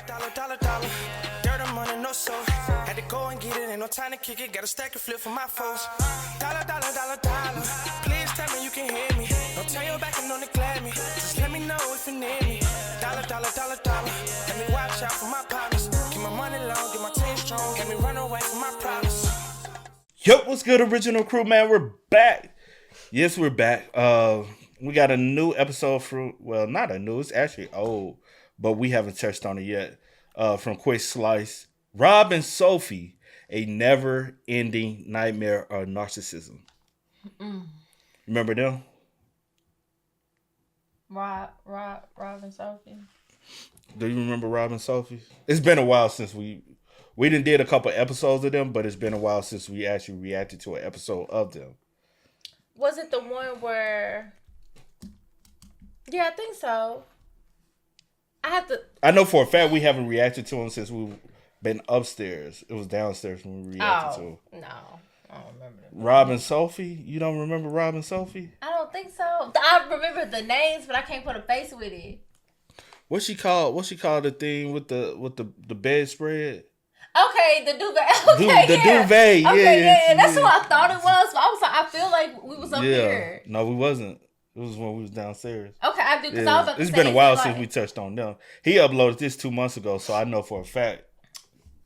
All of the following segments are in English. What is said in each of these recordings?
Dollar. Dirt on money, no soul. Had to go and get it, ain't no time to kick it. Got a stack of flip for my foes. Dollar. Please tell me you can hear me. Don't turn your back and don't neglect me. Just let me know if you need me. Dollar. Let me watch out for my partners. Keep my money long, get my team strong. Let me run away from my problems. Yo, what's good, original crew, man? We're back. Yes, we're back. We got a new episode from, well, not a new, it's actually old, but we haven't touched on it yet. From Quick Slice, Rob and Sophie, a never-ending nightmare of narcissism. Remember them? Rob and Sophie. Do you remember Rob and Sophie? It's been a while since we did a couple episodes of them, but it's been a while since we actually reacted to an episode of them. Was it the one where? Yeah, I think so. I know for a fact we haven't reacted to them since we've been upstairs. It was downstairs when we reacted to them. No, I don't remember that. Rob and Sophie? You don't remember Rob and Sophie? I don't think so. I remember the names, but I can't put a face with it. What she called the thing with the bedspread? Okay, the duvet. Okay, the duvet. Okay, yeah. That's what I thought it was. But I was like, I feel like we was up here. No, we wasn't. It was when we was downstairs. Okay, I do. Because I was about to It's say, been a while since we touched on them. He uploaded this 2 months ago, so I know for a fact.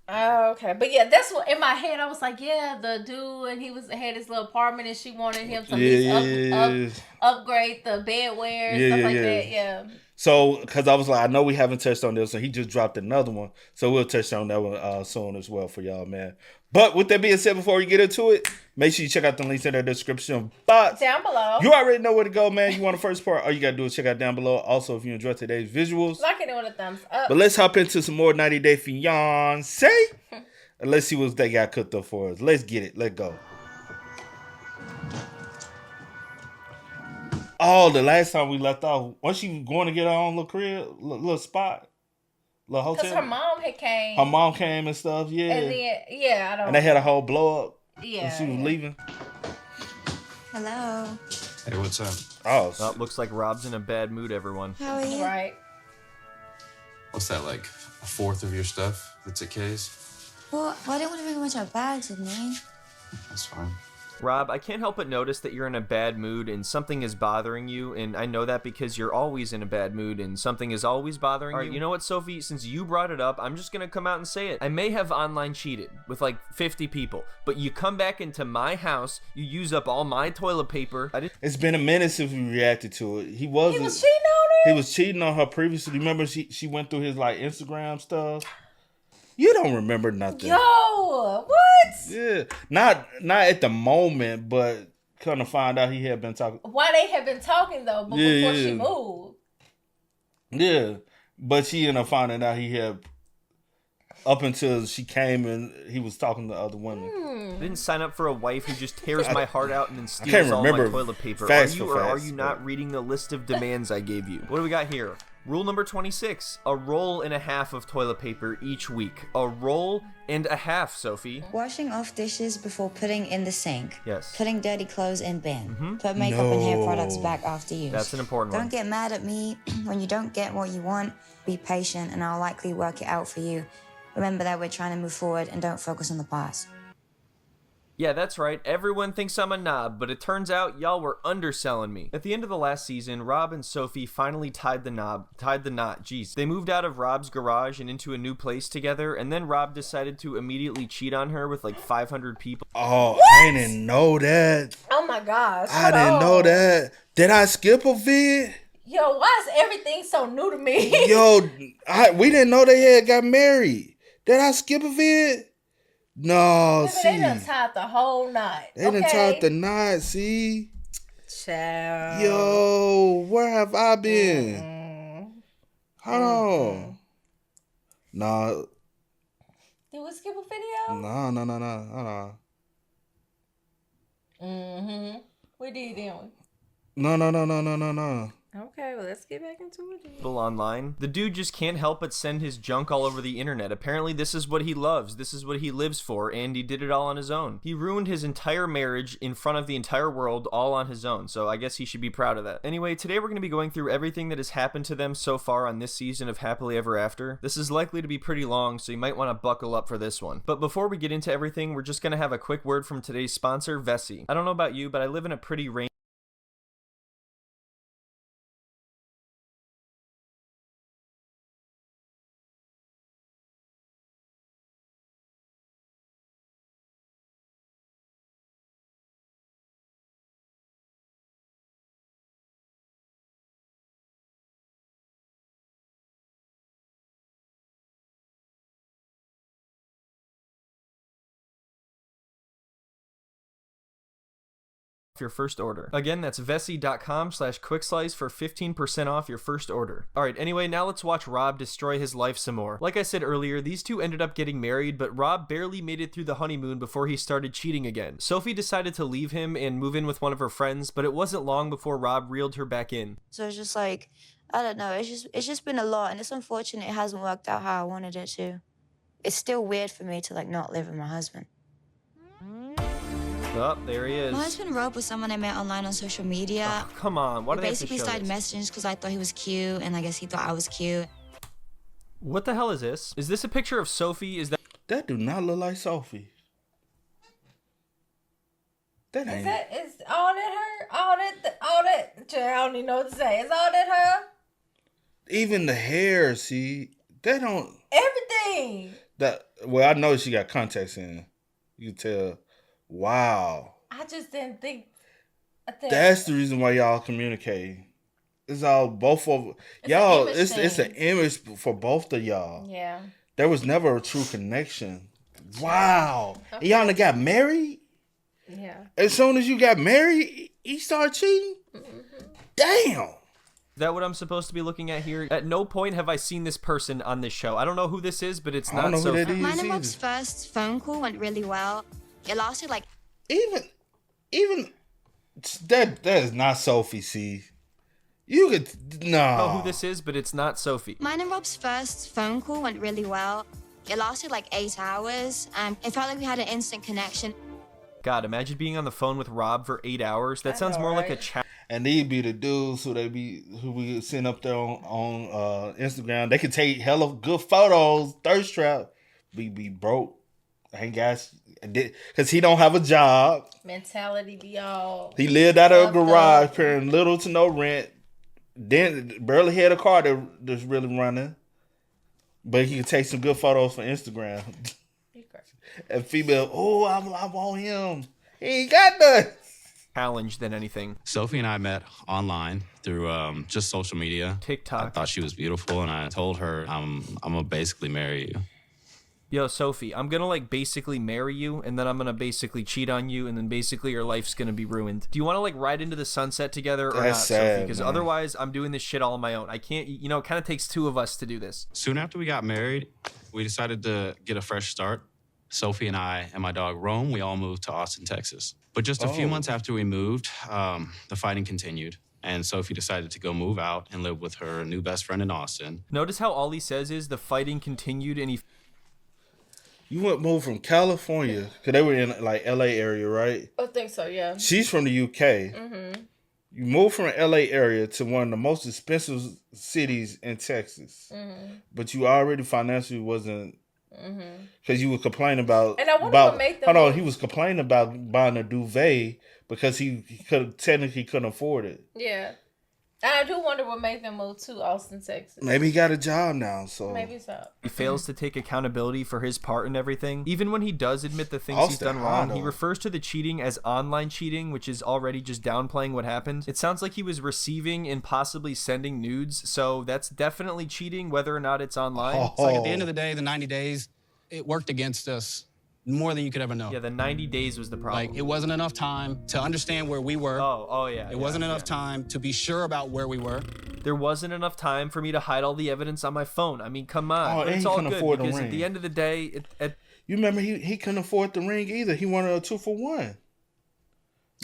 Oh, okay. But yeah, that's what in my head I was like, yeah, the dude, and had his little apartment, and she wanted him to upgrade the bedwear and stuff like that. Yeah. So, because I was like, I know we haven't touched on this, so he just dropped another one. So we'll touch on that one soon as well for y'all, man. But with that being said, before we get into it, make sure you check out the links in the description box. Down below. You already know where to go, man. You want the first part, all you got to do is check out down below. Also, if you enjoyed today's visuals. Like it with a thumbs up. But let's hop into some more 90 Day Fiance. And let's see what they got cooked up for us. Let's get it. Let's go. Oh, the last time we left off, was she going to get her own little crib, little spot, little hotel? Because her mom had came. Her mom came and stuff, yeah. And then, I don't. And they had a whole blow up. Yeah. And she was leaving. Hello. Hey, what's up? Oh, looks like Rob's in a bad mood, everyone. How are you? Right. What's that, like a fourth of your stuff that's at K's? Well, I didn't want to bring a bunch of bags with me. That's fine. Rob, I can't help but notice that you're in a bad mood and something is bothering you, and I know that because you're always in a bad mood and something is always bothering you. Alright, you know what, Sophie? Since you brought it up, I'm just gonna come out and say it. I may have online cheated with like 50 people, but you come back into my house, you use up all my toilet paper. it's been a minute since we reacted to it. He was cheating on her? He was cheating on her previously. Remember she went through his like Instagram stuff? You don't remember nothing. Yo, what? Yeah. Not at the moment, but kind of find out he had been talking. Why they had been talking though, but before she moved. Yeah. But she ended up finding out he had up until she came and he was talking to other women. I didn't sign up for a wife who just tears my heart out and then steals all my toilet paper. Are you not reading the list of demands I gave you? What do we got here? Rule number 26, a roll and a half of toilet paper each week. A roll and a half, Sophie. Washing off dishes before putting in the sink. Yes. Putting dirty clothes in bin. Put makeup and hair products back after use. That's an important one. Don't get mad at me when you don't get what you want. Be patient and I'll likely work it out for you. Remember that we're trying to move forward and don't focus on the past. Yeah, that's right. Everyone thinks I'm a knob, but it turns out y'all were underselling me. At the end of the last season, Rob and Sophie finally tied the knot. Jeez. They moved out of Rob's garage and into a new place together, and then Rob decided to immediately cheat on her with like 500 people. Oh, what? I didn't know that. Oh my gosh. I didn't know that. Did I skip a vid? Yo, why is everything so new to me? Yo, we didn't know they had got married. Did I skip a vid? No, see. They done tied the whole knot. They done tied the knot, see? Child. Yo, where have I been? Hold on. No. Did we skip a video? No. Hold on. We did, didn't we? No. Okay, well, let's get back into it. People online. The dude just can't help but send his junk all over the internet. Apparently this is what he loves. This is what he lives for, and he did it all on his own. He ruined his entire marriage in front of the entire world all on his own, so I guess he should be proud of that. Anyway, today we're going to be going through everything that has happened to them so far on this season of Happily Ever After. This is likely to be pretty long, so you might want to buckle up for this one. But before we get into everything, we're just going to have a quick word from today's sponsor, Vessi. I don't know about you, but I live in a pretty your first order. Again, that's vessi.com/quickslice for 15% off your first order. Alright, anyway, now let's watch Rob destroy his life some more. Like I said earlier, these two ended up getting married, but Rob barely made it through the honeymoon before he started cheating again. Sophie decided to leave him and move in with one of her friends, but it wasn't long before Rob reeled her back in. So it's just like, I don't know, it's just been a lot, and it's unfortunate it hasn't worked out how I wanted it to. It's still weird for me to like not live with my husband. Oh, there he is. My husband Rob was someone I met online on social media. Oh, come on, why do We they have to basically show started this? messaging because I thought he was cute, and I guess he thought I was cute. What the hell is this? Is this a picture of Sophie? Is that... That do not look like Sophie. That ain't. Is all that her? All that? I don't even know what to say. Is all that her? Even the hair, see, that don't. Everything. That well, I know she got contacts in. You can tell. Wow. I just didn't think. That's the reason why y'all communicate. It's all both of y'all. It's an image for both of y'all. Yeah. There was never a true connection. Wow. Okay. And y'all got married? Yeah. As soon as you got married, he started cheating? Mm-hmm. Damn. Is that what I'm supposed to be looking at here? At no point have I seen this person on this show. I don't know who this is, but it's not Sophie. Mine and Rob's first phone call went really well. It lasted like... Even... That is not Sophie, see. You could... No. I don't know who this is, but it's not Sophie. Mine and Rob's first phone call went really well. It lasted like 8 hours. It felt like we had an instant connection. God, imagine being on the phone with Rob for 8 hours. That sounds more like a chat. And they'd be the dudes who we send up there on Instagram. They could take hella good photos, thirst trap. Be broke. Ain't guys, because he don't have a job. Mentality be all. He lived out of a garage, paying little to no rent. Then barely had a car that's really running. But he could take some good photos for Instagram. And female, oh, I want him. He ain't got none. Challenge than anything. Sophie and I met online through just social media. TikTok. I thought she was beautiful, and I told her I'm gonna basically marry you. Yo, Sophie, I'm gonna basically marry you, and then I'm gonna basically cheat on you, and then basically your life's gonna be ruined. Do you want to ride into the sunset together or That's not, sad, Sophie? Because man. otherwise, I'm doing this shit all on my own. I can't. It kind of takes two of us to do this. Soon after we got married, we decided to get a fresh start. Sophie and I and my dog Rome, we all moved to Austin, Texas. But just a few months after we moved, the fighting continued. And Sophie decided to go move out and live with her new best friend in Austin. Notice how all he says is the fighting continued, and he... You moved from California, because they were in LA area, right? I think so, yeah. She's from the UK. Mm-hmm. You moved from LA area to one of the most expensive cities in Texas. Mm-hmm. But you already financially wasn't... Because you were complaining about... And I wonder what made them... he was complaining about buying a duvet because he technically couldn't afford it. Yeah. And I do wonder what made them move to Austin, Texas. Maybe he got a job now, so... Maybe so. He fails to take accountability for his part in everything. Even when he does admit the things he's done wrong, he refers to the cheating as online cheating, which is already just downplaying what happened. It sounds like he was receiving and possibly sending nudes, so that's definitely cheating, whether or not it's online. It's like at the end of the day, the 90 days, it worked against us more than you could ever know. Yeah, the 90 days was the problem. Like, it wasn't enough time to understand where we were. Oh yeah. It wasn't enough time to be sure about where we were. There wasn't enough time for me to hide all the evidence on my phone. I mean, come on. Oh, but it's he all couldn't good afford the because ring. at the end of the day, You remember he couldn't afford the ring either. He wanted a 2-for-1.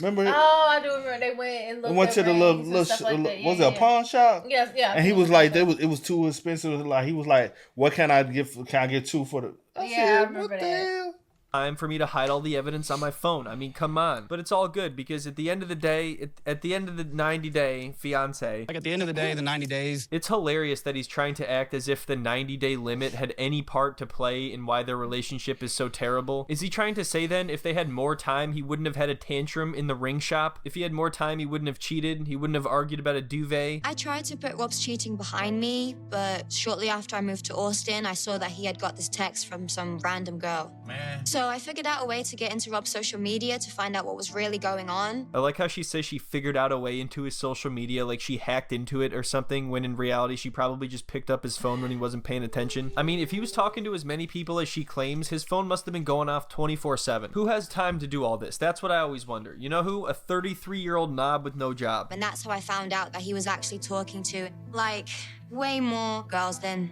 Remember? Oh, I do remember they went to the little was it a pawn shop? Yes, yeah. And he was like, it was too expensive. Like he was like, what can I get? Can I get 2 for the? I remember what that. The hell? Time for me to hide all the evidence on my phone. I mean, come on. But it's all good because at the end of the day, at the end of the 90-day fiance, Like at the end of the day, the 90 days, it's hilarious that he's trying to act as if the 90-day limit had any part to play in why their relationship is so terrible. Is he trying to say then if they had more time, he wouldn't have had a tantrum in the ring shop? If he had more time, he wouldn't have cheated? He wouldn't have argued about a duvet? I tried to put Rob's cheating behind me, but shortly after I moved to Austin, I saw that he had got this text from some random girl. man. So I figured out a way to get into Rob's social media to find out what was really going on. I like how she says she figured out a way into his social media, like she hacked into it or something, when in reality she probably just picked up his phone when he wasn't paying attention. I mean, if he was talking to as many people as she claims, his phone must have been going off 24/7. Who has time to do all this? That's what I always wonder. You know who? A 33-year-old knob with no job. And that's how I found out that he was actually talking to, like, way more girls than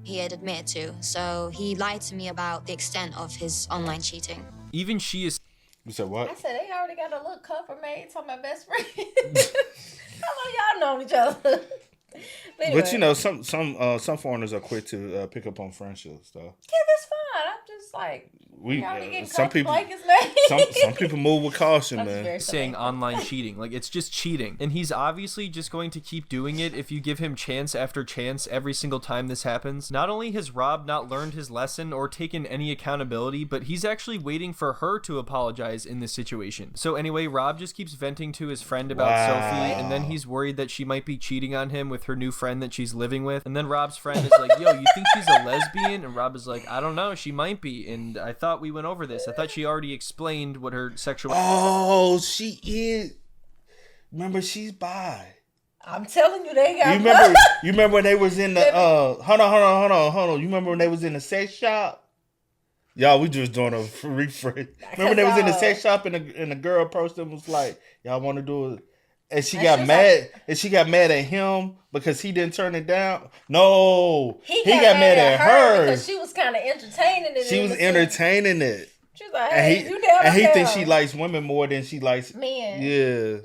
he had admitted to. So he lied to me about the extent of his online cheating. Even she is You said what? I said they already got a little cover made talking about best friend. How long y'all known each other? Anyway. But you know, some foreigners are quick to pick up on friendships, though. Yeah, that's fine. I'm just like, We already getting some covered people like his name. some people move with caution, That's man. very saying funny. online cheating. Like, it's just cheating. And he's obviously just going to keep doing it if you give him chance after chance every single time this happens. Not only has Rob not learned his lesson or taken any accountability, but he's actually waiting for her to apologize in this situation. So anyway, Rob just keeps venting to his friend about Sophie, and then he's worried that she might be cheating on him with her new friend that she's living with. And then Rob's friend is like, yo, you think she's a lesbian? And Rob is like, I don't know, she might be. And I thought we went over this. I thought she already explained what her sexual... Oh, she is. Remember, she's bi. I'm telling you, they got. You remember when they was in the hold on. You remember when they was in the sex shop? Y'all, we just doing a refresh. Remember they was in the sex shop and the girl approached them and was like, y'all want to do it? And she got mad. And she got mad at him because he didn't turn it down. No, he got mad at her because she was kind of entertaining it. She was entertaining it. She was like, "Hey, you down?" And he thinks she likes women more than she likes men. Yeah.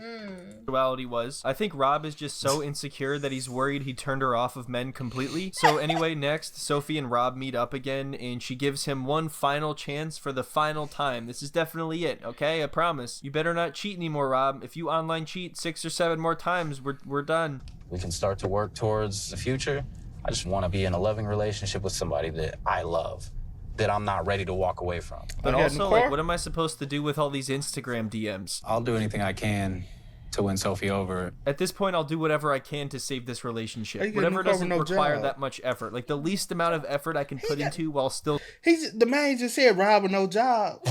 Sexuality was. I think Rob is just so insecure that he's worried he turned her off of men completely. So anyway, next, Sophie and Rob meet up again, and she gives him one final chance for the final time. This is definitely it, okay? I promise. You better not cheat anymore, Rob. If you online cheat 6 or 7 more times, we're done. We can start to work towards the future. I just want to be in a loving relationship with somebody that I love, that I'm not ready to walk away from. But also, like, what am I supposed to do with all these Instagram DMs? I'll do anything I can to win Sophie over. At this point, I'll do whatever I can to save this relationship. Hey, Whatever no doesn't require job. that much effort. Like, the least amount of effort I can put into while still... The man just said Rob with no job.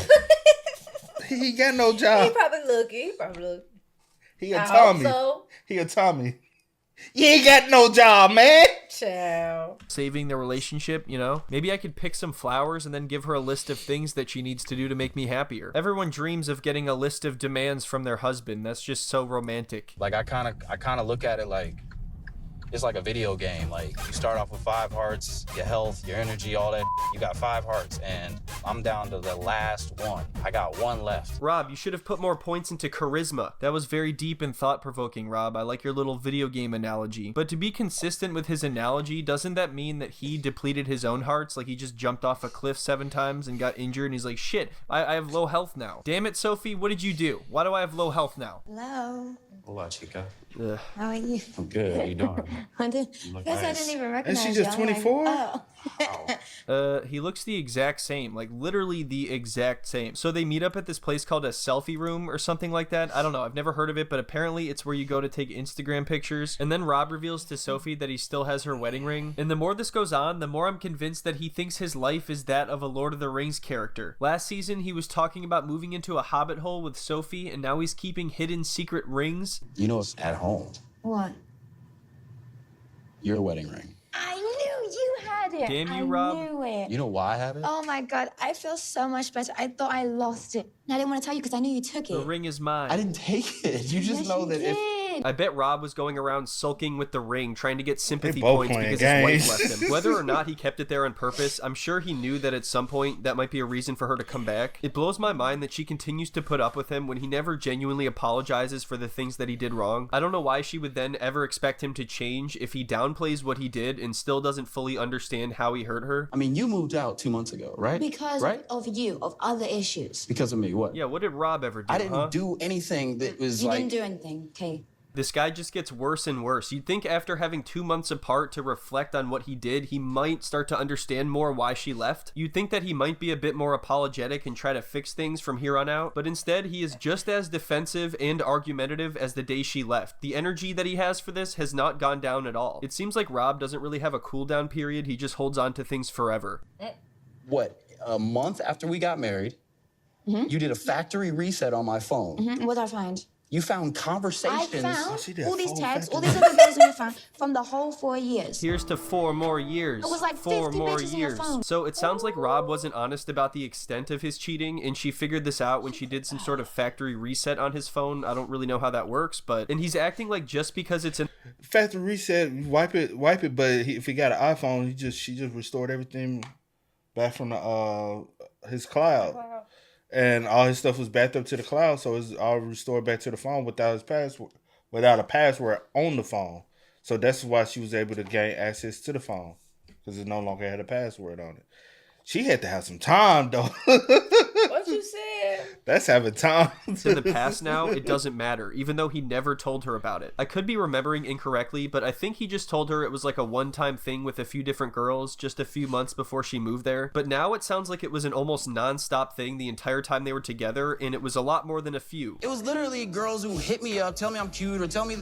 He got no job. He probably looking. He a Tommy. So. He a Tommy. You ain't got no job, man. Child. Saving the relationship, you know? Maybe I could pick some flowers and then give her a list of things that she needs to do to make me happier. Everyone dreams of getting a list of demands from their husband. That's just so romantic. Like, I kind of look at it like it's like a video game. Like, you start off with 5 hearts, your health, your energy, all that. You got 5 hearts, and I'm down to the last one. I got 1 left. Rob, you should have put more points into charisma. That was very deep and thought-provoking, Rob. I like your little video game analogy. But to be consistent with his analogy, doesn't that mean that he depleted his own hearts? Like, he just jumped off a cliff 7 times and got injured, and he's like, shit, I have low health now. Damn it, Sophie, what did you do? Why do I have low health now? Hello. Hola, chica. Ugh. How are you? I'm good. How you doing? I guess nice. I didn't even And recognize she's you. just I'm like, 24? oh. He looks the exact same, like literally the exact same. So they meet up at this place called a selfie room or something like that. I don't know. I've never heard of it, but apparently it's where you go to take Instagram pictures. And then Rob reveals to Sophie that he still has her wedding ring. And the more this goes on, the more I'm convinced that he thinks his life is that of a Lord of the Rings character. Last season, he was talking about moving into a hobbit hole with Sophie, and now he's keeping hidden secret rings. You know it's at home. What? Your wedding ring. I knew you had it. Damn you, Rob. I knew it. You know why I have it? Oh my God, I feel so much better. I thought I lost it. And I didn't want to tell you because I knew you took it. The ring is mine. I didn't take it. You just Yes, know you that if did. fine. I bet Rob was going around sulking with the ring, trying to get sympathy both points playing because games. his wife left him. Whether or not he kept it there on purpose, I'm sure he knew that at some point that might be a reason for her to come back. It blows my mind that she continues to put up with him when he never genuinely apologizes for the things that he did wrong. I don't know why she would then ever expect him to change if he downplays what he did and still doesn't fully understand how he hurt her. I mean, you moved out 2 months ago, right? Because of you, of other issues. Because of me, what? Yeah, what did Rob ever do, I didn't do anything that was You didn't do anything, okay? This guy just gets worse and worse. You'd think after having 2 months apart to reflect on what he did, he might start to understand more why she left. You'd think that he might be a bit more apologetic and try to fix things from here on out, but instead he is just as defensive and argumentative as the day she left. The energy that he has for this has not gone down at all. It seems like Rob doesn't really have a cool down period. He just holds on to things forever. What, a month after we got married, you did a factory reset on my phone. What did I find? You found conversations. I found she did all a these full texts, all factory. these other girls on your phone from the whole 4 years. Here's to 4 more years. It was like 4 50 more bitches in your years. phone. So it sounds like Rob wasn't honest about the extent of his cheating, and she figured this out when she did some sort of factory reset on his phone. I don't really know how that works, and he's acting like just because it's an Factory reset, wipe it. But if he got an iPhone, she just restored everything back from his cloud. And all his stuff was backed up to the cloud, so it's all restored back to the phone without his password, without a password on the phone. So that's why she was able to gain access to the phone, because it no longer had a password on it. She had to have some time, though. What you said? That's having time. It's in the past now, it doesn't matter, even though he never told her about it. I could be remembering incorrectly, but I think he just told her it was like a one-time thing with a few different girls just a few months before she moved there. But now it sounds like it was an almost non-stop thing the entire time they were together, and it was a lot more than a few. It was literally girls who hit me up, tell me I'm cute, or tell me,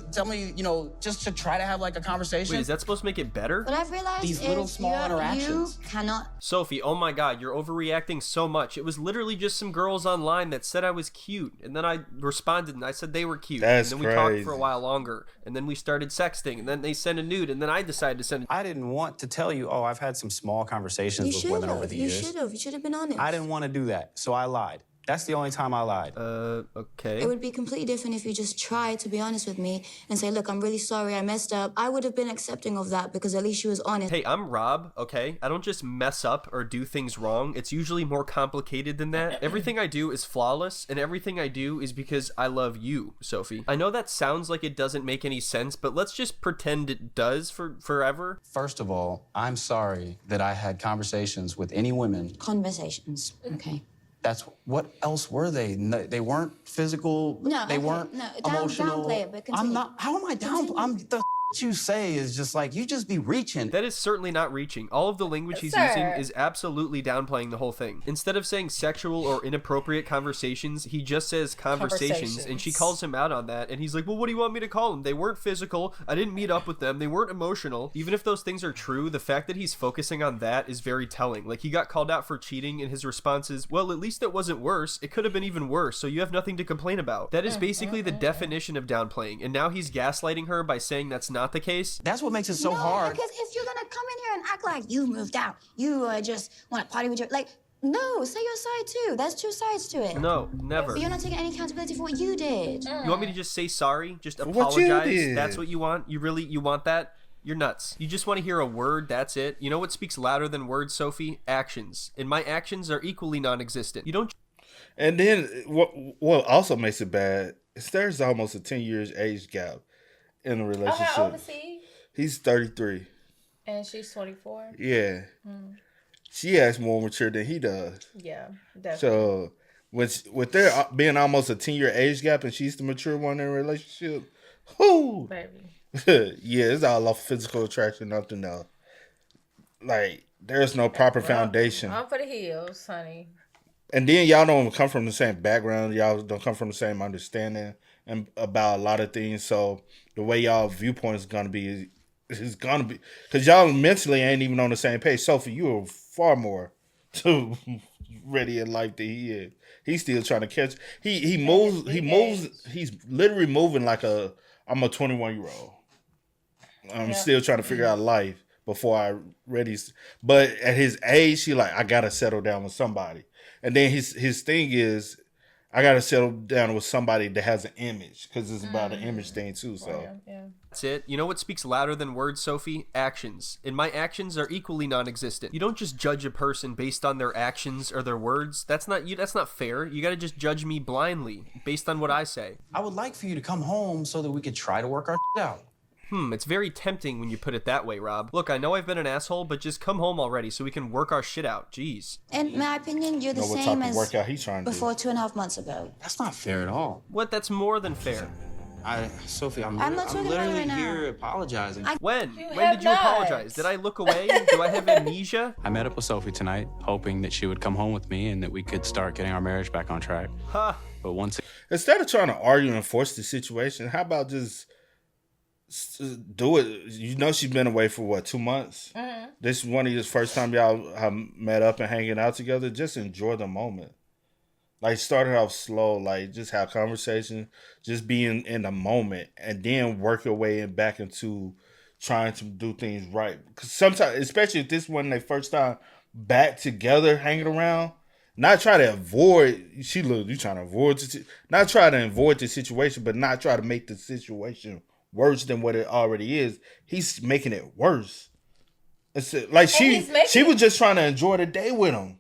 just to try to have like a conversation. Wait, is that supposed to make it better? What I've realized These is little small interactions. you cannot. Sophie, oh my god, you're overreacting so much. It was literally just some girls online that said I was cute, and then I responded and I said they were cute. That's and then we crazy. talked for a while longer, and then we started sexting, and then they sent a nude, and then I decided to send I didn't want to tell you, I've had some small conversations You with should women over have. the You years. should have been honest. I didn't want to do that, so I lied. That's the only time I lied. okay. It would be completely different if you just tried to be honest with me and say, look, I'm really sorry, I messed up. I would have been accepting of that because at least she was honest. Hey, I'm Rob, okay? I don't just mess up or do things wrong. It's usually more complicated than that. Everything I do is flawless, and everything I do is because I love you, Sophie. I know that sounds like it doesn't make any sense, but let's just pretend it does for forever. First of all, I'm sorry that I had conversations with any women. Conversations, okay. That's what else were they? No, they weren't physical. No, they okay, weren't no, emotional. downplay it, but I'm continue. not. How am I down? I'm the you say is just like you just be reaching. That is certainly not reaching. All of the language he's Sir. using is absolutely downplaying the whole thing. Instead of saying sexual or inappropriate conversations, he just says conversations, and she calls him out on that, and he's like, well, what do you want me to call them? They weren't physical. I didn't meet up with them. They weren't emotional. Even if those things are true, the fact that he's focusing on that is very telling. Like, he got called out for cheating, and his response is, well, at least it wasn't worse. It could have been even worse, so you have nothing to complain about. That is basically the definition of downplaying, and now he's gaslighting her by saying that's not the case. That's what makes it so no, hard. because if you're gonna come in here and act like you moved out, you just want to party with your no, say your side too. There's two sides to it. No, never. But you're not taking any accountability for what you did. You want me to just say sorry? Just what you apologize? did. That's what you want? You want that? You're nuts. You just want to hear a word, that's it. You know what speaks louder than words, Sophie? Actions. And my actions are equally non-existent. You don't... And then what also makes it bad is there's almost a 10 years age gap in a relationship. How old is he? He's 33. And she's 24? Yeah. She acts more mature than he does. Yeah, definitely. So with there being almost a 10-year age gap and she's the mature one in a relationship, whoo, Baby. yeah, it's all off physical attraction, nothing else. Like, there's no proper foundation. I'm for the hills, honey. And then y'all don't come from the same background. Y'all don't come from the same understanding and about a lot of things. So the way y'all viewpoint is gonna be because y'all mentally ain't even on the same page. Sophie, you are far more ready in life than he is. He's still trying to catch. He moves. He's literally moving like I'm a 21-year-old. I'm still trying to figure out life before I ready. But at his age, he like, I gotta settle down with somebody. And then his thing is, I gotta settle down with somebody that has an image, because it's about an image thing too. So that's it. You know what speaks louder than words, Sophie? Actions. And my actions are equally non-existent. You don't just judge a person based on their actions or their words. That's not fair. You got to just judge me blindly based on what I say. I would like for you to come home so that we could try to work our out. It's very tempting when you put it that way, Rob. Look, I know I've been an asshole, but just come home already so we can work our shit out. Jeez. In my opinion, you're the same as before 2.5 months ago. That's not fair at all. What? That's more than fair. Sophie, I'm not talking about it literally right now. here apologizing. When did you apologize? Did I look away? Do I have amnesia? I met up with Sophie tonight, hoping that she would come home with me and that we could start getting our marriage back on track. But once instead of trying to argue and force the situation, how about just do it? You know, she's been away for what, 2 months? This is one of the first time y'all have met up and hanging out together. Just enjoy the moment. Like, start it off slow, like just have conversation, just being in the moment, and then work your way back into trying to do things right. Because sometimes, especially if this wasn't their first time back together hanging around, not try to avoid. You trying to avoid not try to avoid the situation, but not try to make the situation worse than what it already is. He's making it worse. It's like she was just trying to enjoy the day with him.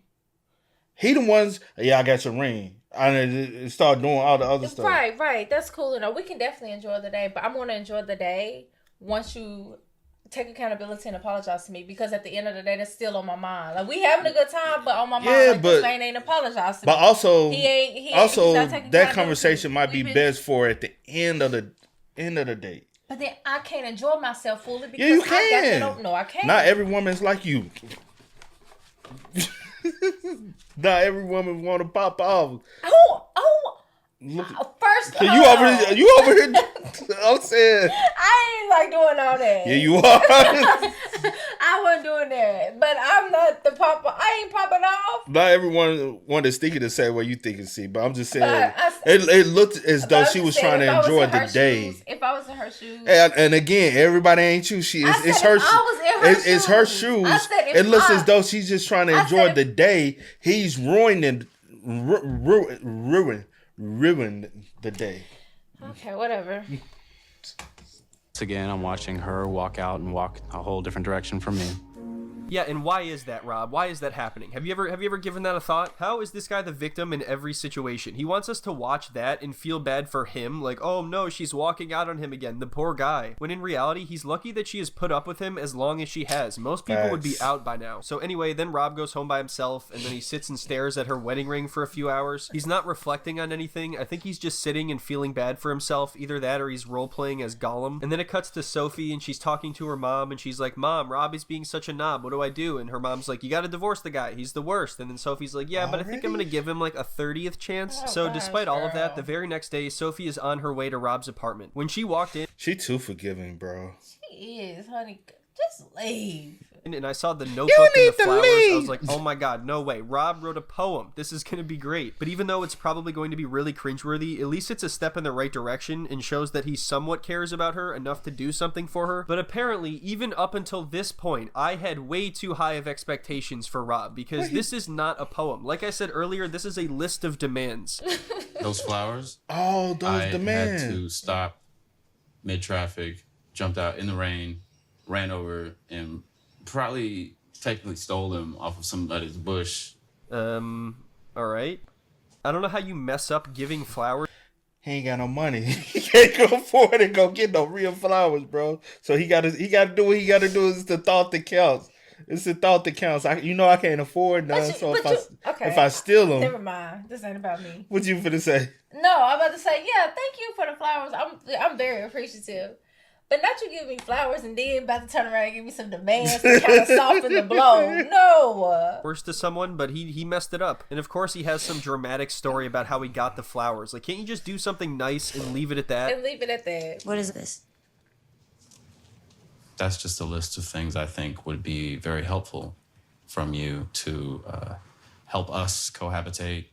He the ones, I got your ring. I start doing all the other stuff. Right. That's cool. We can definitely enjoy the day, but I'm going to enjoy the day once you take accountability and apologize to me, because at the end of the day, that's still on my mind. Like, we having a good time, but on my mind, like, this man ain't apologized to me. But also, he's that conversation might be best for at the end of the date. But then I can't enjoy myself fully because you can. I can't. Not every woman's like you. Not every woman want to pop off. Look, first you over here. I'm saying I ain't like doing all that. Yeah, you are. I wasn't doing that, but I'm not the pop. I ain't popping off. Not everyone is thinking the same way you think and see, but I'm just saying it looked as though she was trying to enjoy the day. If I was in her shoes, and again, everybody ain't you. It's her. It's her shoes. It looks as though she's just trying to enjoy the day. He's ruined the day. Okay, whatever. again, I'm watching her walk out and walk a whole different direction from me. Yeah, and why is that, Rob? Why is that happening? Have you ever given that a thought? How is this guy the victim in every situation? He wants us to watch that and feel bad for him, like, oh no, she's walking out on him again, the poor guy. When in reality, he's lucky that she has put up with him as long as she has. Most people would be out by now. So anyway, then Rob goes home by himself, and then he sits and stares at her wedding ring for a few hours. He's not reflecting on anything. I think he's just sitting and feeling bad for himself. Either that or he's role-playing as Gollum. And then it cuts to Sophie, and she's talking to her mom, and she's like, Mom, Rob is being such a knob. What do I do? And her mom's like, you gotta divorce the guy, he's the worst. And then Sophie's like, yeah, but I think I'm gonna give him like a 30th chance. So despite all of that, the very next day, Sophie is on her way to Rob's apartment. When she walked in, she too forgiving, bro. She is, honey. Just leave. And I saw the notebook and the flowers. I was like, oh my god, no way. Rob wrote a poem. This is going to be great. But even though it's probably going to be really cringeworthy, at least it's a step in the right direction and shows that he somewhat cares about her enough to do something for her. But apparently, even up until this point, I had way too high of expectations for Rob, because this is not a poem. Like I said earlier, this is a list of demands. Those flowers? Oh, those demands. I had to stop mid-traffic, jumped out in the rain, ran over, and probably technically stole them off of somebody's bush. All right. I don't know how you mess up giving flowers. He ain't got no money. He can't go afford to go get no real flowers, bro. So he gotta do what he gotta do. It's the thought that counts. It's the thought that counts. I can't afford none. So if I steal them, never mind. This ain't about me. What you finna say? No, I'm about to say, yeah, thank you for the flowers. I'm very appreciative. But not you give me flowers and then about to turn around and give me some demands to kind of soften the blow. No. Worse to someone, but he messed it up. And of course he has some dramatic story about how he got the flowers. Like, can't you just do something nice and leave it at that? What is this? That's just a list of things I think would be very helpful from you to help us cohabitate.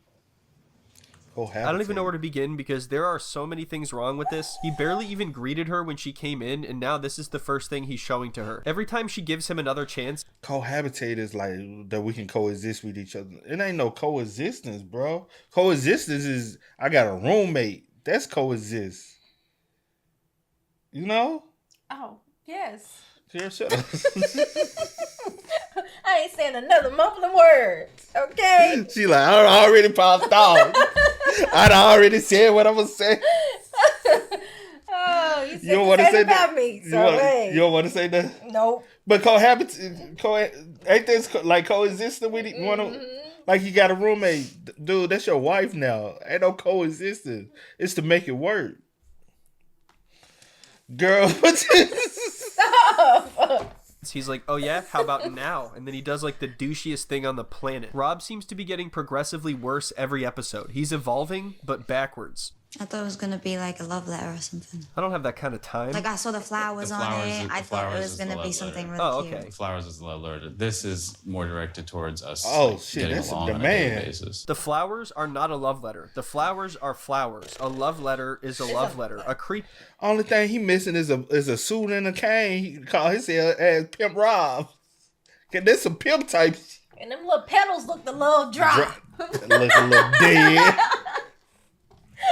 I don't even know where to begin because there are so many things wrong with this. He barely even greeted her when she came in, and now this is the first thing he's showing to her. Every time she gives him another chance. Cohabitate is like that we can coexist with each other. It ain't no coexistence, bro. Coexistence is I got a roommate. That's coexist. You know? Oh, yes. Here, shut up. I ain't saying another mumbling word, okay? She like, I already popped off. I already said what I was saying. Oh, you said you don't want to say about that? me, so you don't want to say that? Nope. But ain't this like coexisting with it? Like you got a roommate. Dude, that's your wife now. Ain't no coexistence. It's to make it work. Girl, Stop. He's like, oh yeah, how about now? And then he does like the douchiest thing on the planet. Rob seems to be getting progressively worse every episode. He's evolving, but backwards. I thought it was gonna be like a love letter or something. I don't have that kind of time. Like I saw the flowers on it. I thought it was gonna be something really cute. The flowers is the love letter. This is more directed towards us. Oh shit, getting that's along a on a daily demand. basis. The flowers are not a love letter. The flowers are flowers. A love letter is a love letter. A creep. Only thing he missing is a suit and a cane. He call himself as Pimp Rob. There's some pimp types. And them little petals look a little dry. Look a little dead.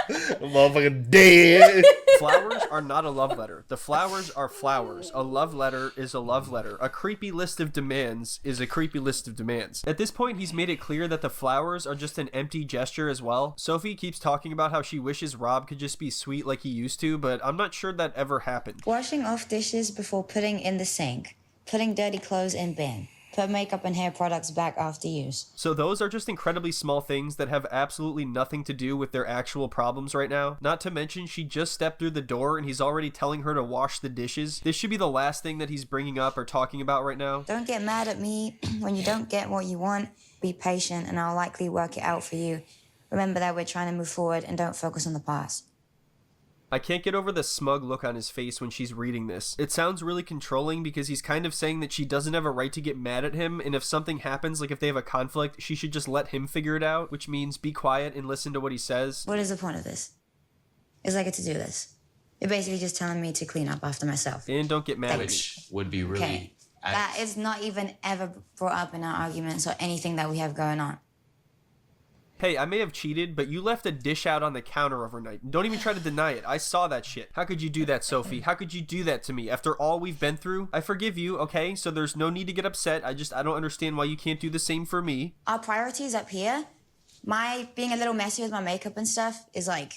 Motherfucking dead. Flowers are not a love letter. The flowers are flowers. A love letter is a love letter. A creepy list of demands is a creepy list of demands. At this point, he's made it clear that the flowers are just an empty gesture as well. Sophie keeps talking about how she wishes Rob could just be sweet like he used to, but I'm not sure that ever happened. Washing off dishes before putting in the sink. Putting dirty clothes in bin. Put makeup and hair products back after use. So those are just incredibly small things that have absolutely nothing to do with their actual problems right now. Not to mention, she just stepped through the door and he's already telling her to wash the dishes. This should be the last thing that he's bringing up or talking about right now. Don't get mad at me when you don't get what you want. Be patient and I'll likely work it out for you. Remember that we're trying to move forward and don't focus on the past. I can't get over the smug look on his face when she's reading this. It sounds really controlling because he's kind of saying that she doesn't have a right to get mad at him, and if something happens, like if they have a conflict, she should just let him figure it out, which means be quiet and listen to what he says. What is the point of this? Is I get to do this. You're basically just telling me to clean up after myself. And don't get mad at me. Which would be really... Okay. That is not even ever brought up in our arguments or anything that we have going on. Hey, I may have cheated, but you left a dish out on the counter overnight. Don't even try to deny it. I saw that shit. How could you do that, Sophie? How could you do that to me? After all we've been through, I forgive you, okay? So there's no need to get upset. I don't understand why you can't do the same for me. Our priorities up here, my being a little messy with my makeup and stuff is like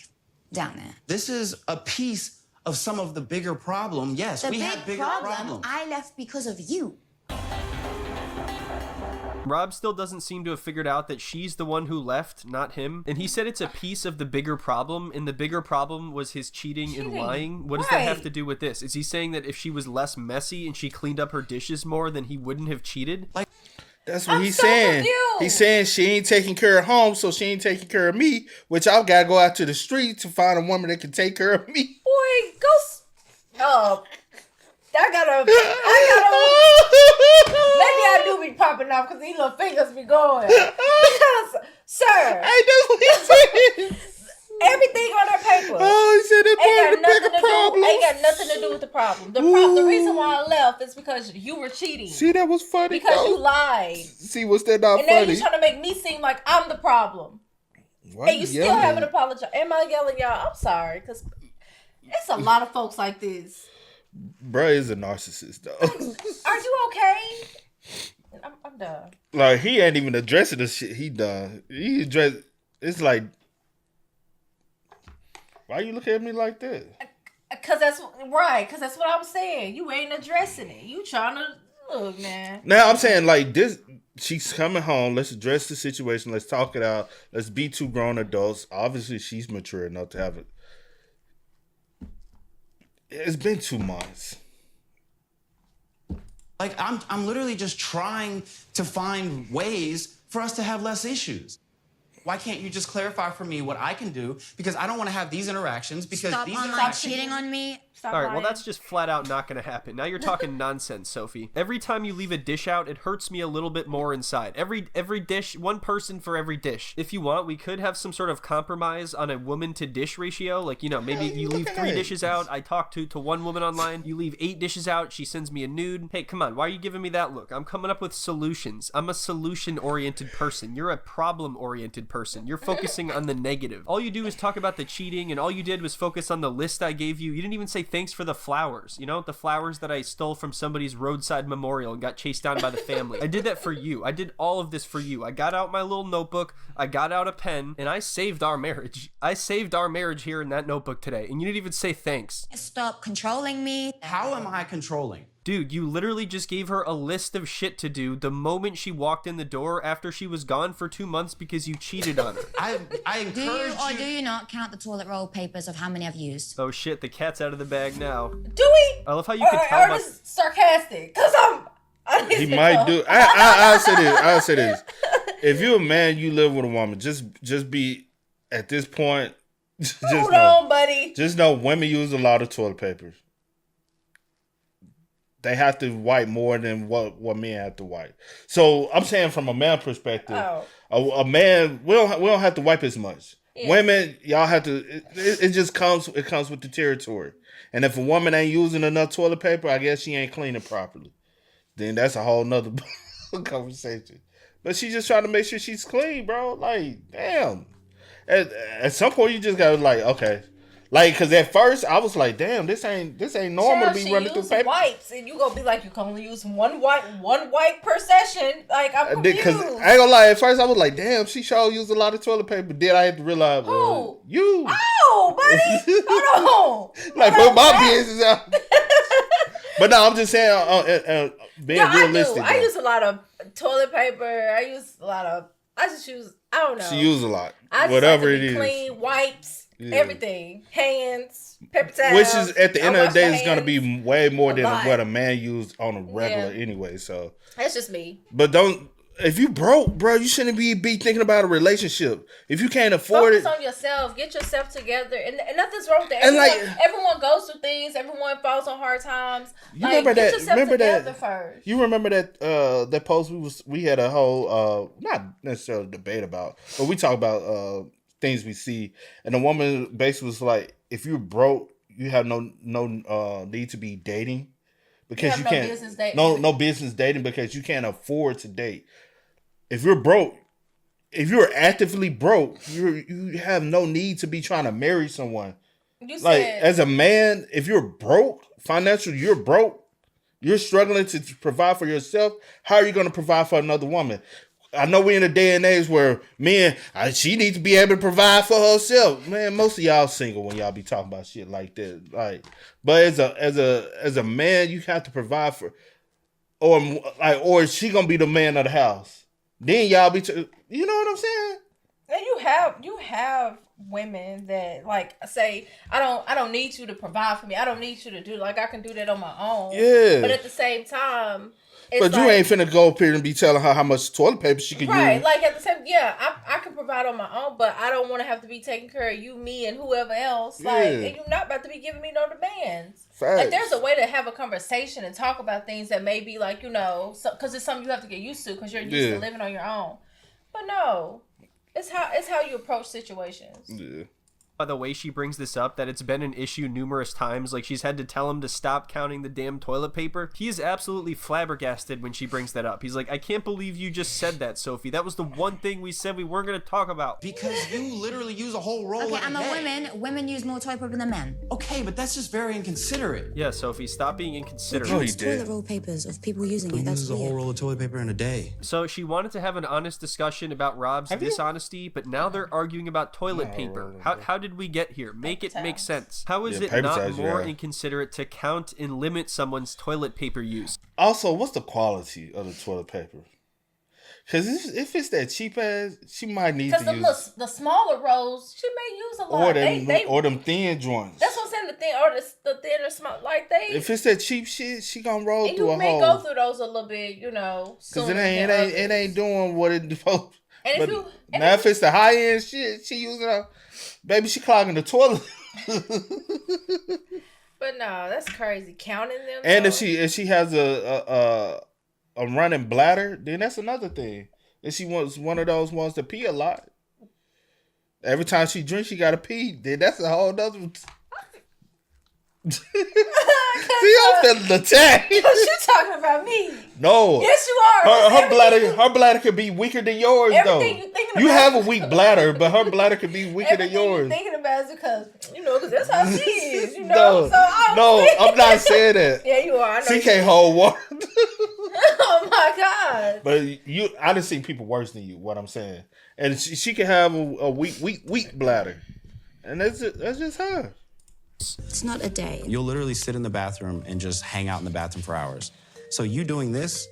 down there. This is a piece of some of the bigger problem. Yes, The we big have bigger problem, problems. I left because of you. Rob still doesn't seem to have figured out that she's the one who left, not him. And he said it's a piece of the bigger problem, and the bigger problem was his cheating and lying. What does that have to do with this? Is he saying that if she was less messy and she cleaned up her dishes more, then he wouldn't have cheated? That's what he's saying. He's saying she ain't taking care of home, so she ain't taking care of me, which I've got to go out to the street to find a woman that can take care of me. Boy, go... I gotta... Maybe I do be popping off because these little fingers be going. Because, sir... Hey, that's what he said. Everything on her paper. Oh, he said that part of the bigger problem. Ain't got nothing to do with the problem. The reason why I left is because you were cheating. See, that was funny. Because you lied. See, what's that not and funny? And now you're trying to make me seem like I'm the problem. Why and you still haven't apologized. Am I yelling, y'all? I'm sorry. Because it's a lot of folks like this. Bruh is a narcissist, though. Are you okay? I'm done. Like, he ain't even addressing the shit he done. He addressed... It's like... Why you look at me like that? Because that's right. Because that's what I'm saying. You ain't addressing it. You trying to... Look, man. Now, I'm saying, like, this... She's coming home. Let's address the situation. Let's talk it out. Let's be two grown adults. Obviously, she's mature enough to have it. It's been 2 months. Like, I'm literally just trying to find ways for us to have less issues. Why can't you just clarify for me what I can do? Because I don't want to have these interactions. Because Stop these online interactions... cheating on me. Stop All right, lying. well, that's just flat out not going to happen. Now you're talking nonsense, Sophie. Every time you leave a dish out, it hurts me a little bit more inside. Every dish, one person for every dish. If you want, we could have some sort of compromise on a woman-to-dish ratio. Like, maybe you leave 3 dishes out. I talk to one woman online. You leave 8 dishes out. She sends me a nude. Hey, come on. Why are you giving me that look? I'm coming up with solutions. I'm a solution-oriented person. You're a problem-oriented person. You're focusing on the negative. All you do is talk about the cheating, and all you did was focus on the list I gave you. You didn't even say thanks for the flowers, the flowers that I stole from somebody's roadside memorial and got chased down by the family. I did that for you. I did all of this for you. I got out my little notebook, I got out a pen, and I saved our marriage. I saved our marriage here in that notebook today, and you didn't even say thanks. Stop controlling me. How am I controlling? Dude, you literally just gave her a list of shit to do the moment she walked in the door after she was gone for 2 months because you cheated on her. I encourage Do you or do you not count the toilet roll papers of how many I've used? Oh shit, the cat's out of the bag now. Do we? I love how you can tell Or this is sarcastic, because He might do. I'll say this. If you're a man, you live with a woman. Just be at this point. Hold on, buddy. Just know women use a lot of toilet papers. They have to wipe more than what men have to wipe. So I'm saying from a man perspective, a man we don't have to wipe as much. Yeah. Women, y'all have to. It just comes. It comes with the territory. And if a woman ain't using enough toilet paper, I guess she ain't cleaning properly. Then that's a whole nother conversation. But she's just trying to make sure she's clean, bro. Like, damn. At some point, you just gotta okay. Because at first I was like, damn, this ain't normal to be running through paper. Wipes, and you gonna be like, you can only use one wipe per session. Like, I'm confused. Because I ain't gonna lie, at first I was like, damn, she sure used a lot of toilet paper. Then I had to realize, you. Oh, buddy, hold on. Like, put my business out. But no, I'm just saying, being realistic. I use a lot of toilet paper. I just use, I don't know. She use a lot. Whatever it is. Clean, wipes. Yeah. Everything, hands, paper towels. Which is at the end of the day is going to be way more than what a man used on a regular anyway. So that's just me. But if you broke, bro, you shouldn't be thinking about a relationship. If you can't afford Focus on yourself. Get yourself together, and nothing's wrong with that. Everyone goes through things. Everyone falls on hard times. Get yourself together first. You remember that post we had a whole not necessarily debate about, but we talk about things we see, and the woman basically was like, if you're broke, you have no need to be dating because you can't no business dating because you can't afford to date. If you're broke, if you're actively broke, you have no need to be trying to marry someone. As a man, if you're broke financially, you're struggling to provide for yourself. How are you going to provide for another woman? I know we're in a day and age where she needs to be able to provide for herself. Man, most of y'all single when y'all be talking about shit like that. But as a man, you have to provide for, or is she gonna be the man of the house? Then y'all be, you know what I'm saying? And you have women that say, I don't need you to provide for me. I don't need you to do I can do that on my own. Yeah. But at the same time. But you ain't finna go up here and be telling her how much toilet paper she can use. Right, at the same, I can provide on my own, but I don't want to have to be taking care of you, me, and whoever else. And you're not about to be giving me no demands. Facts. There's a way to have a conversation and talk about things that may be because it's something you have to get used to because you're used to living on your own. But no, it's how you approach situations. Yeah. By the way she brings this up, that it's been an issue numerous times, she's had to tell him to stop counting the damn toilet paper. He is absolutely flabbergasted when she brings that up. He's like, I can't believe you just said that, Sophie. That was the one thing we said we weren't going to talk about. Because you literally use a whole roll. Okay, I'm a woman. Women use more toilet paper than men. Okay, but that's just very inconsiderate. Yeah, Sophie, stop being inconsiderate. No, toilet roll papers of people using it. That's uses a whole roll of toilet paper in a day. So she wanted to have an honest discussion about Rob's dishonesty, but now they're arguing about toilet paper. How did we get here? Make it make sense. How is it not more inconsiderate to count and limit someone's toilet paper use? Also, what's the quality of the toilet paper? Because if it's that cheap ass, she might need to use the smaller rolls. She may use a lot. Or them thin joints. That's what I'm saying. The thinner small. If it's that cheap shit, she gonna roll through a hole. You may go through those a little bit, because it ain't doing what it's supposed. If it's the high end shit, she using baby, she clogging the toilet. But no, that's crazy. Counting them. And though. if she has a running bladder, then that's another thing. If she wants one of those ones to pee a lot, every time she drinks, she gotta pee. Then that's a whole other. See, I'm feeling attacked. Cause you talking about me. No. Yes, you are. Her bladder could be weaker than yours, though. You have a weak bladder, but her bladder could be weaker than yours. Everything you're thinking about is because that's how she is. So I'm not saying that. Yeah, you are. I know she can't hold water. Oh my God. But I done seen people worse than you. What I'm saying, and she can have a weak bladder, and that's just her. It's not a date. You'll literally sit in the bathroom and just hang out in the bathroom for hours. So you doing this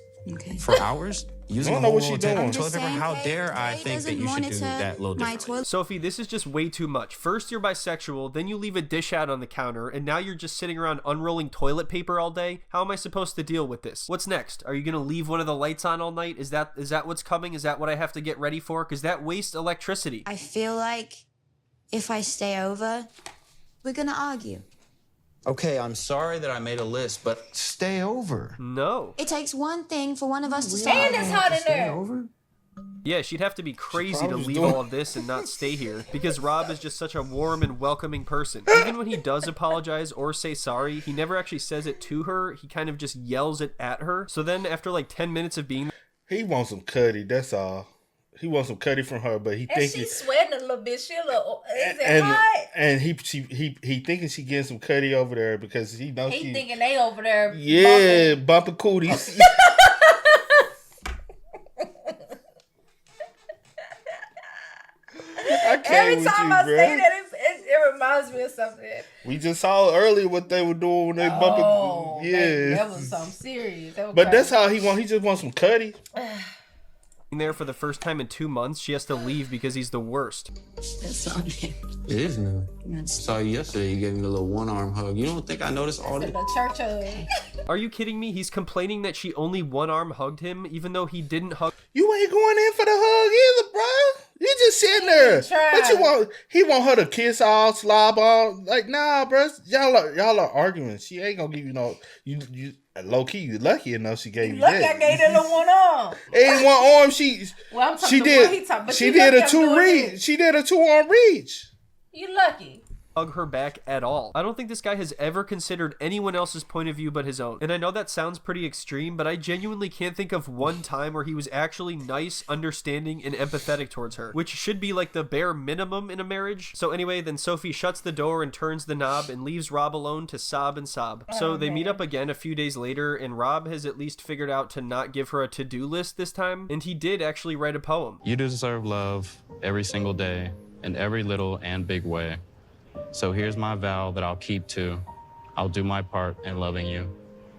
for hours? Using I don't know what she's doing. Toilet paper? How dare I think that you should do that little different? Sophie, this is just way too much. First you're bisexual, then you leave a dish out on the counter, and now you're just sitting around unrolling toilet paper all day? How am I supposed to deal with this? What's next? Are you gonna leave one of the lights on all night? Is that what's coming? Is that what I have to get ready for? Because that wastes electricity. I feel like if I stay over, we're gonna argue. Okay, I'm sorry that I made a list, but stay over. No. It takes one thing for one of us to stay And it's hot in there. Over? Yeah, she'd have to be crazy to leave all of this and not stay here, because Rob is just such a warm and welcoming person. Even when he does apologize or say sorry, he never actually says it to her. He kind of just yells it at her. So then after like 10 minutes of being... He wants some cutty, that's all. He wants some cutty from her, but he thinks she's sweating a little bit. She a little. Is it hot? And he thinking she getting some cutty over there because he knows he thinking they over there. Yeah, bumping cooties. Every time I say that, it reminds me of something. We just saw earlier what they were doing when they bumping. Yeah, that was something serious. But that's how he want. He just wants some cutty. there for the first time in 2 months, she has to leave because he's the worst. That's not him. It is new. Saw you yesterday. You gave me a little one-arm hug. You don't think I noticed all this? The church hug. Are you kidding me? He's complaining that she only one-arm hugged him, even though he didn't hug. You ain't going in for the hug either, bro. You just sitting there. What you want? He want her to kiss all, slob all. Like, nah, bro. Y'all are arguing. She ain't gonna give you no. You low key. You lucky enough she gave you lucky that. I gave her the one arm. Ain't one arm. She did a two reach. She did a 2-arm reach. You lucky. Hug her back at all. I don't think this guy has ever considered anyone else's point of view but his own. And I know that sounds pretty extreme, but I genuinely can't think of one time where he was actually nice, understanding, and empathetic towards her, which should be like the bare minimum in a marriage. So anyway, then Sophie shuts the door and turns the knob and leaves Rob alone to sob and sob. So they meet up again a few days later, and Rob has at least figured out to not give her a to-do list this time, and he did actually write a poem. You deserve love every single day, in every little and big way. So here's my vow that I'll keep to. I'll do my part in loving you.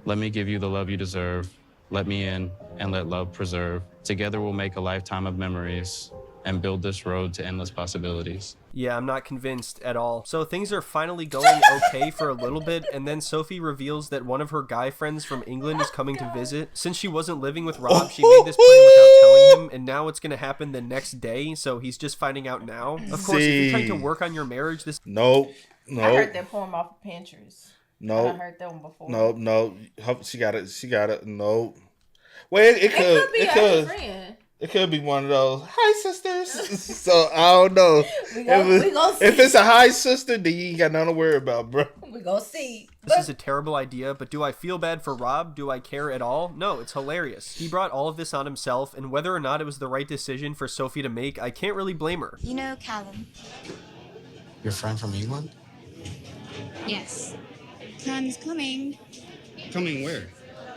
Let me give you the love you deserve. Let me in and let love preserve. Together we'll make a lifetime of memories and build this road to endless possibilities. Yeah, I'm not convinced at all. So things are finally going okay for a little bit, and then Sophie reveals that one of her guy friends from England is coming to visit. Since she wasn't living with Rob, she made this plan without telling him, and now it's going to happen the next day, so he's just finding out now. Of course, if you're trying to work on your marriage, this... Nope. I heard that poem off of Pinterest. No. I heard that one before. No. She got it. No. Well, it could be a friend. It could be one of those, hi, sisters. So, I don't know. we gonna see. If it's a hi, sister, then you ain't got nothing to worry about, bro. We gonna see. This is a terrible idea, but do I feel bad for Rob? Do I care at all? No, it's hilarious. He brought all of this on himself, and whether or not it was the right decision for Sophie to make, I can't really blame her. You know Callum? Your friend from England? Yes. Callum's coming. Coming where?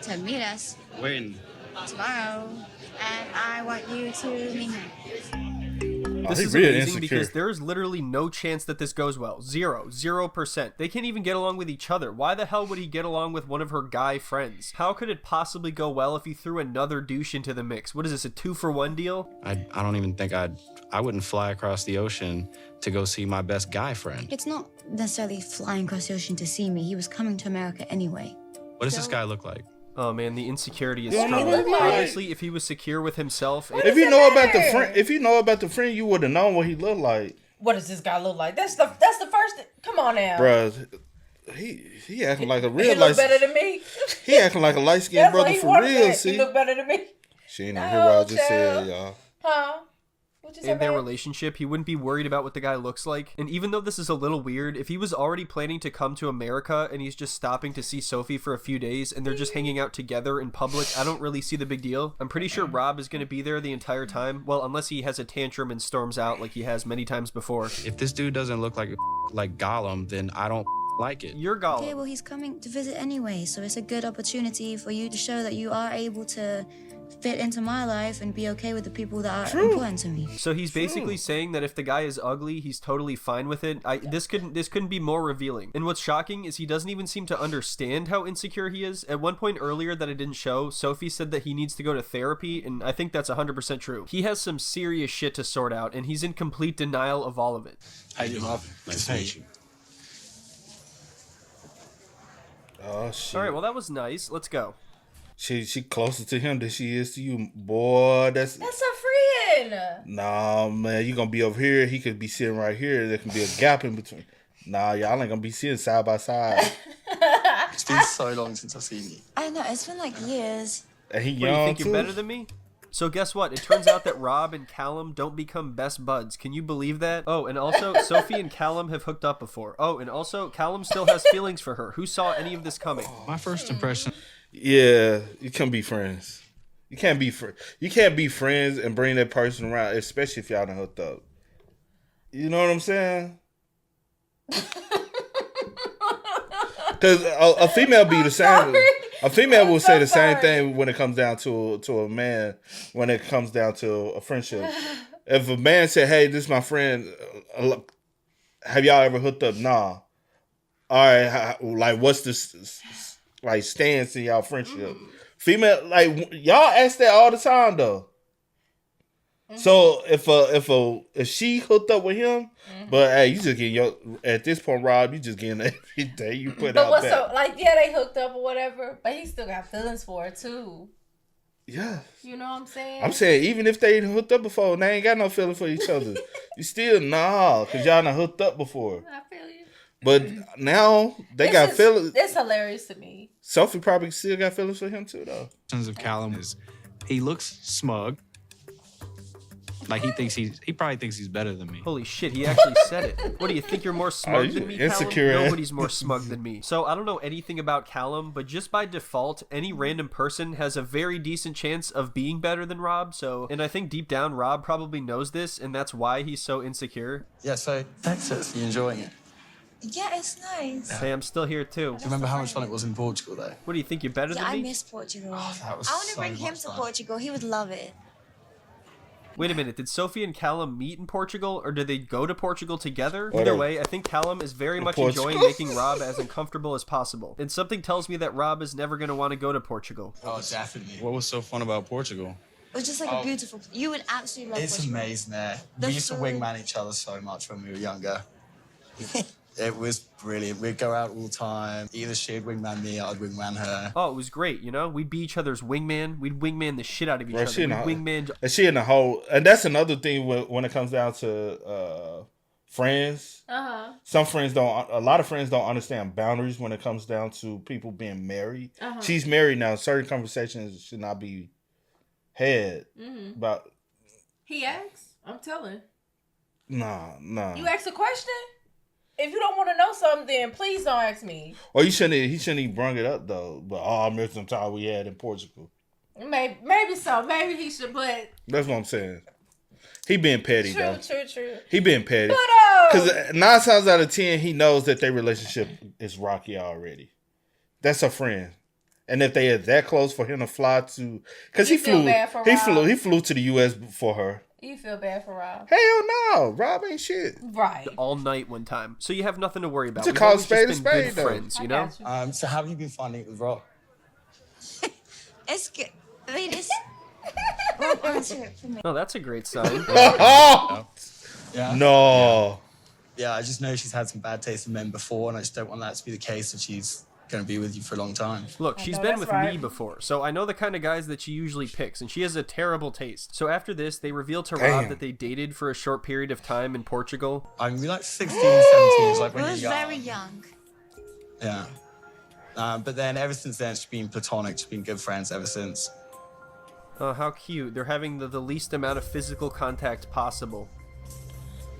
To meet us. When? Tomorrow. And I want you to meet him. This is really amazing because there's literally no chance that this goes well. 0%. They can't even get along with each other. Why the hell would he get along with one of her guy friends? How could it possibly go well if he threw another douche into the mix? What is this, a 2-for-1 deal? I don't even think I wouldn't fly across the ocean to go see my best guy friend. It's not necessarily flying across the ocean to see me. He was coming to America anyway. What does this guy look like? Oh man, the insecurity is strong. Honestly, if he was secure with himself, if you know about the friend, you would have known what he looked like. What does this guy look like? That's the first. Come on now, bruh. He acting like a real He look better than me. He acting like a light skinned brother for real. See, he look better than me. She ain't even hear what I just said, y'all. Huh? In their relationship, he wouldn't be worried about what the guy looks like. And even though this is a little weird, if he was already planning to come to America and he's just stopping to see Sophie for a few days and they're just hanging out together in public, I don't really see the big deal. I'm pretty sure Rob is going to be there the entire time. Well, unless he has a tantrum and storms out like he has many times before. If this dude doesn't look like Gollum, then I don't like it. You're Gollum. Okay, well, he's coming to visit anyway, so it's a good opportunity for you to show that you are able to fit into my life and be okay with the people that are important to me. So he's basically saying that if the guy is ugly, he's totally fine with it. This couldn't be more revealing. And what's shocking is he doesn't even seem to understand how insecure he is. At one point earlier that I didn't show, Sophie said that he needs to go to therapy, and I think that's 100% true. He has some serious shit to sort out, and he's in complete denial of all of it. How you doing? Nice to meet you. Oh shit! All right, well that was nice. Let's go. She closer to him than she is to you, boy. That's a friend. Nah, man, you gonna be over here. He could be sitting right here. There can be a gap in between. Nah, y'all ain't gonna be sitting side by side. It's been so long since I've seen you. I know, it's been like years. And he What, young do you think too? you're better than me? So guess what? It turns out that Rob and Callum don't become best buds. Can you believe that? Oh, and also, Sophie and Callum have hooked up before. Oh, and also, Callum still has feelings for her. Who saw any of this coming? My first impression... Yeah, you can't be friends. You can't be friends and bring that person around, especially if y'all done hooked up. You know what I'm saying? Because a female be the same. A female will say the same thing when it comes down to a man. When it comes down to a friendship, if a man said, "Hey, this is my friend," have y'all ever hooked up? Nah. All right, like what's this? Like stance in y'all friendship. Female, like y'all ask that all the time though. So if she hooked up with him, but hey, you just getting at this point, Rob, you just getting everything you put out. But what's so like? Yeah, they hooked up or whatever, but he still got feelings for her too. Yeah, you know what I'm saying. I'm saying even if they hooked up before, they ain't got no feeling for each other. You still because y'all done hooked up before. I feel you. But now they got feelings. It's hilarious to me. Sophie probably still got feelings for him too, though. In terms of Callum, he looks smug. Like he probably thinks he's better than me. Holy shit, he actually said it. What do you think, you're more smug than me, insecure, Callum? Nobody's more smug than me. So I don't know anything about Callum, but just by default, any random person has a very decent chance of being better than Rob. And I think deep down, Rob probably knows this, and that's why he's so insecure. Yeah, so Texas, you enjoying it? Yeah, it's nice. Hey, I'm still here too. Do you remember how much fun it was in Portugal, though? What do you think, you're better than me? I miss Portugal. Oh, that was I want to so bring him much to fun. Portugal. He would love it. Wait a minute, did Sophie and Callum meet in Portugal, or did they go to Portugal together? Either way, I think Callum is very much enjoying making Rob as uncomfortable as possible. And something tells me that Rob is never going to want to go to Portugal. Oh, definitely. What was so fun about Portugal? It was just like a beautiful... You would absolutely love It's Portugal. amazing there. We used to wingman each other so much when we were younger. It was brilliant. We'd go out all the time. Either she'd wingman me, I'd wingman her. Oh, it was great, you know? We'd be each other's wingman. We'd wingman the shit out of each other. And she in the whole... And that's another thing when it comes down to friends. Uh-huh. Some friends don't... A lot of friends don't understand boundaries when it comes down to people being married. Uh-huh. She's married now. Certain conversations should not be had about... He asks. I'm telling. Nah. You ask a question? If you don't want to know something, then please don't ask me. Or he shouldn't even bring it up though. But I miss some time we had in Portugal. Maybe so. Maybe he should, but that's what I'm saying. He being petty though. True. He being petty. Because 9 times out of 10, he knows that their relationship is rocky already. That's a friend. And if they are that close for him to fly to, because he flew to the U.S. for her. You feel bad for Rob? Hell no, Rob ain't shit. Right. All night one time, so you have nothing to worry about. To call spade a spade, good though. friends, you know. So how have you been finding it with Rob? It's good. I mean, it's... Rob answer it for me. Oh, that's a great sign. Yeah. No. Yeah, I just know she's had some bad taste in men before, and I just don't want that to be the case if she's going to be with you for a long time. Look, she's been with me before, so I know the kind of guys that she usually picks, and she has a terrible taste. So after this, they reveal to Rob that they dated for a short period of time in Portugal. I mean, we like 16, 17, like when We you're was young. very young. Yeah. But then ever since then, she's been platonic. She's been good friends ever since. Oh, how cute. They're having the least amount of physical contact possible.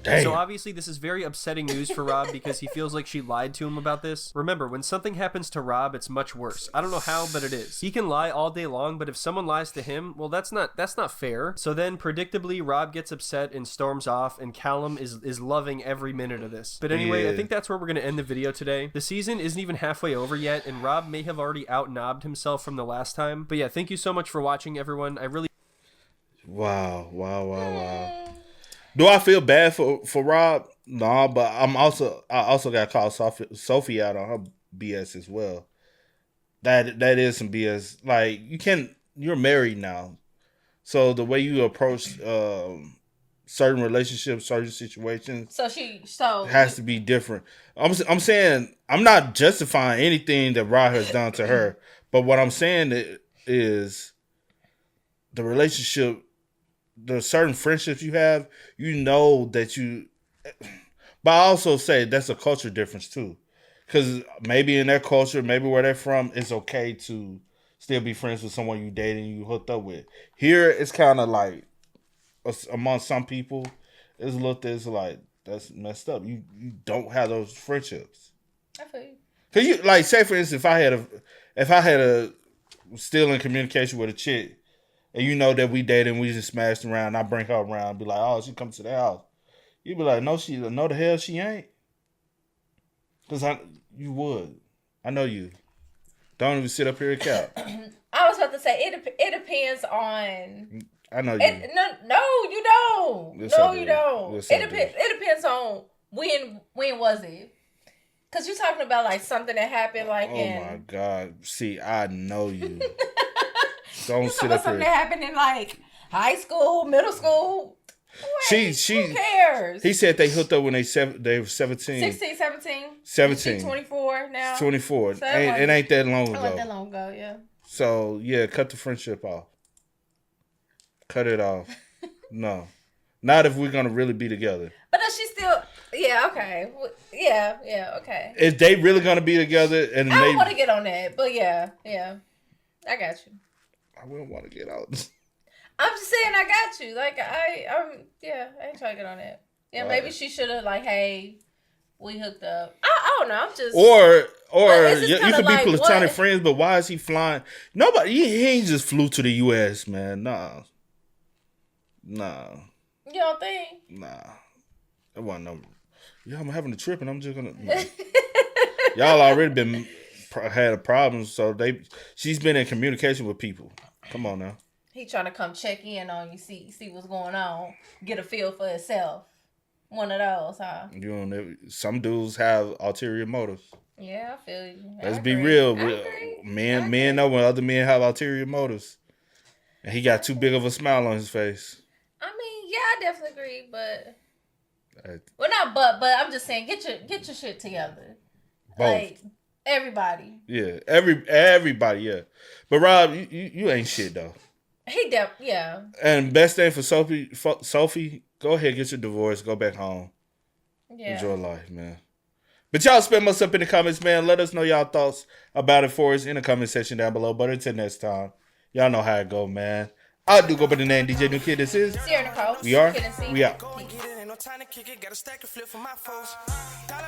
Damn. So obviously this is very upsetting news for Rob because he feels like she lied to him about this. Remember, when something happens to Rob, it's much worse. I don't know how, but it is. He can lie all day long, but if someone lies to him, well, that's not fair. So then, predictably, Rob gets upset and storms off, and Callum is loving every minute of this. But anyway, I think that's where we're going to end the video today. The season isn't even halfway over yet, and Rob may have already out-knobbed himself from the last time. But yeah, thank you so much for watching, everyone. I really... Wow. Do I feel bad for Rob? No, but I also got to call Sophie out on her BS as well. That is some BS. Like, you're married now. So the way you approach certain relationships, certain situations has to be different. I'm saying, I'm not justifying anything that Rob has done to her, but what I'm saying is the relationship, the certain friendships you have, that you... But I also say that's a culture difference too. Because maybe in their culture, maybe where they're from, it's okay to still be friends with someone you dated and you hooked up with. Here, it's kind of like, among some people, it's looked as like, that's messed up. You don't have those friendships. I feel you. Because you, like, say for instance, if I had a still in communication with a chick, and you know that we dated and we just smashed around, I bring her around and be like, oh, she comes to the house. You'd be like, no, the hell she ain't. Because you would. I know you. Don't even sit up here and count. I was about to say, it depends on... I know you. No, you don't. Yes, no, I do. you don't. Yes, It depends on when was it. Because you're talking about like something that happened like my God. See, I know you. Don't sit up something that happened in like high school, middle school. Who cares? He said they hooked up when they were 17. 16, 17. 17. 24 now. 24. So it ain't that long ago. Not that long ago, yeah. So, yeah, cut the friendship off. Cut it off. No. Not if we're going to really be together. But she's still... Yeah, okay. Yeah, okay. If they really going to be together... and I don't want to get on that, but yeah. I got you. I wouldn't want to get out. I'm just saying I got you. Like, I ain't trying to get on that. Yeah, right. Maybe she should have, like, hey, we hooked up. I don't know. I'm just... Or you could be platonic friends, but why is he flying? Nobody... He ain't just flew to the U.S., man. Nah. You don't think? Nah. It wasn't no... Yeah, I'm having a trip and I'm just gonna... Y'all already had problems, so she's been in communication with people. Come on now. He trying to come check in on you, see what's going on, get a feel for himself. One of those, huh? You know, some dudes have ulterior motives. Yeah, I feel you. Let's be real. Men know when other men have ulterior motives. And he got too big of a smile on his face. I mean, yeah, I definitely agree, but... Well, not but I'm just saying, get your shit together. Both. Like, everybody. Yeah, everybody, yeah. But Rob, you ain't shit, though. Yeah. And best thing for Sophie, go ahead, get your divorce, go back home. Yeah. Enjoy life, man. But y'all spend most up in the comments, man. Let us know y'all thoughts about it for us in the comment section down below. But until next time, y'all know how it go, man. I do go by the name DJ New Kid. This is Sierra Nicole. We are. We out. Time to kick it, got a stack of flip for my foes. Dollar.